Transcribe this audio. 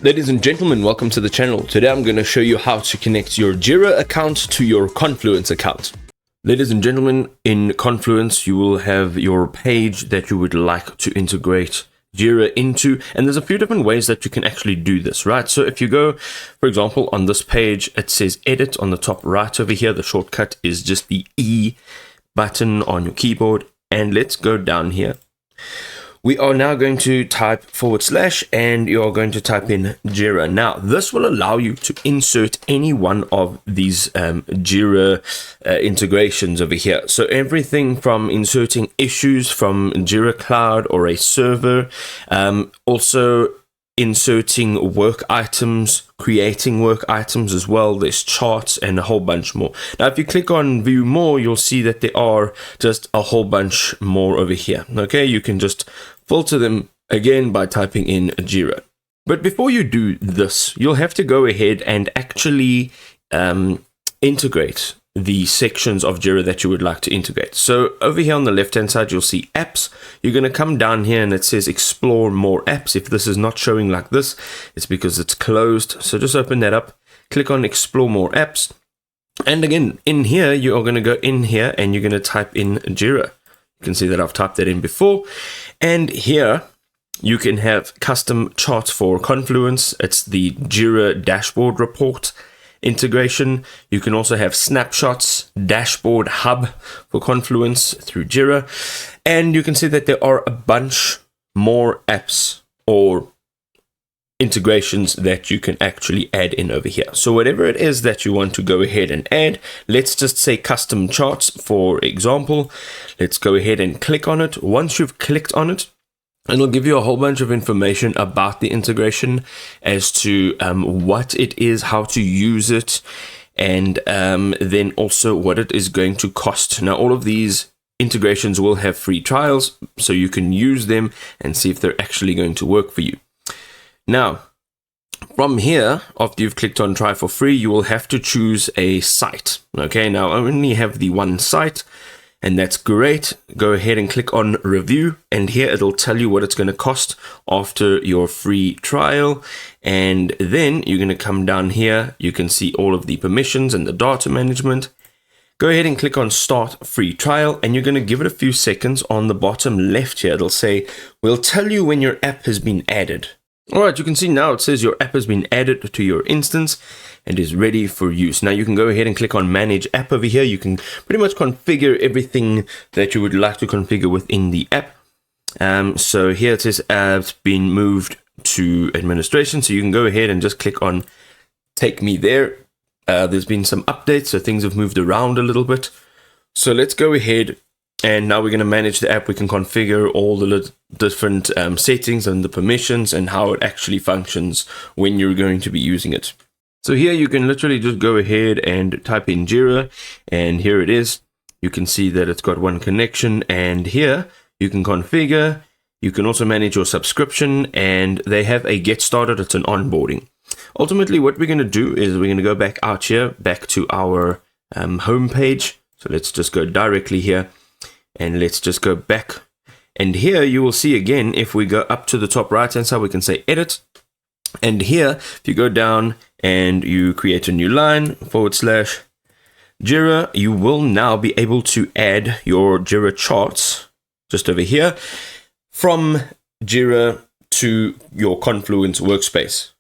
Ladies and gentlemen, welcome to the channel. Today I'm going to show you how to connect your Jira account to your Confluence account. Ladies and gentlemen, in Confluence you will have your page that you would like to integrate Jira into, and there's a few different ways that you can actually do this, right? So if you go, for example, on this page, it says edit on the top right over here. The shortcut is just the E button on your keyboard, and let's go down here. We are now going to type / and you are going to type in Jira. Now, this will allow you to insert any one of these Jira integrations over here. So everything from inserting issues from Jira Cloud or a server, also inserting work items, creating work items as well. There's charts and a whole bunch more. Now, if you click on view more, you'll see that there are just a whole bunch more over here. Okay, you can just filter them again by typing in Jira. But before you do this, you'll have to go ahead and actually integrate the sections of Jira that you would like to integrate. So over here on the left hand side, you'll see apps. You're going to come down here and it says explore more apps. If this is not showing like this, it's because it's closed. So just open that up, click on explore more apps. And again, in here, you are going to go in here and you're going to type in Jira. You can see that I've typed that in before. And here you can have custom charts for Confluence. It's the Jira dashboard report integration. You can also have snapshots, dashboard hub for Confluence through Jira. And you can see that there are a bunch more apps or integrations that you can actually add in over here. So whatever it is that you want to go ahead and add, let's just say custom charts, for example. Let's go ahead and click on it. Once you've clicked on it, it'll give you a whole bunch of information about the integration as to what it is, how to use it, and then also what it is going to cost. Now, all of these integrations will have free trials, so you can use them and see if they're actually going to work for you. Now, from here, after you've clicked on try for free, you will have to choose a site. Okay, now I only have the one site, and that's great. Go ahead and click on review, and here it'll tell you what it's going to cost after your free trial. And then you're going to come down here. You can see all of the permissions and the data management. Go ahead and click on start free trial, and you're going to give it a few seconds. On the bottom left here, it'll say, we'll tell you when your app has been added. All right, you can see now it says your app has been added to your instance and is ready for use. Now you can go ahead and click on manage app over here. You can pretty much configure everything that you would like to configure within the app. So here it says app's been moved to administration. So you can go ahead and just click on take me there. There's been some updates, so things have moved around a little bit. So let's go ahead. And now we're going to manage the app. We can configure all the different settings and the permissions and how it actually functions when you're going to be using it. So here you can literally just go ahead and type in Jira, and here it is. You can see that it's got one connection, and here you can configure. You can also manage your subscription, and they have a get started. It's an onboarding. Ultimately, what we're going to do is we're going to go back out here, back to our home page. So let's just go directly here. And let's just go back. And here you will see again, if we go up to the top right hand side, we can say edit. And here, if you go down and you create a new line, / Jira, you will now be able to add your Jira charts just over here from Jira to your Confluence workspace.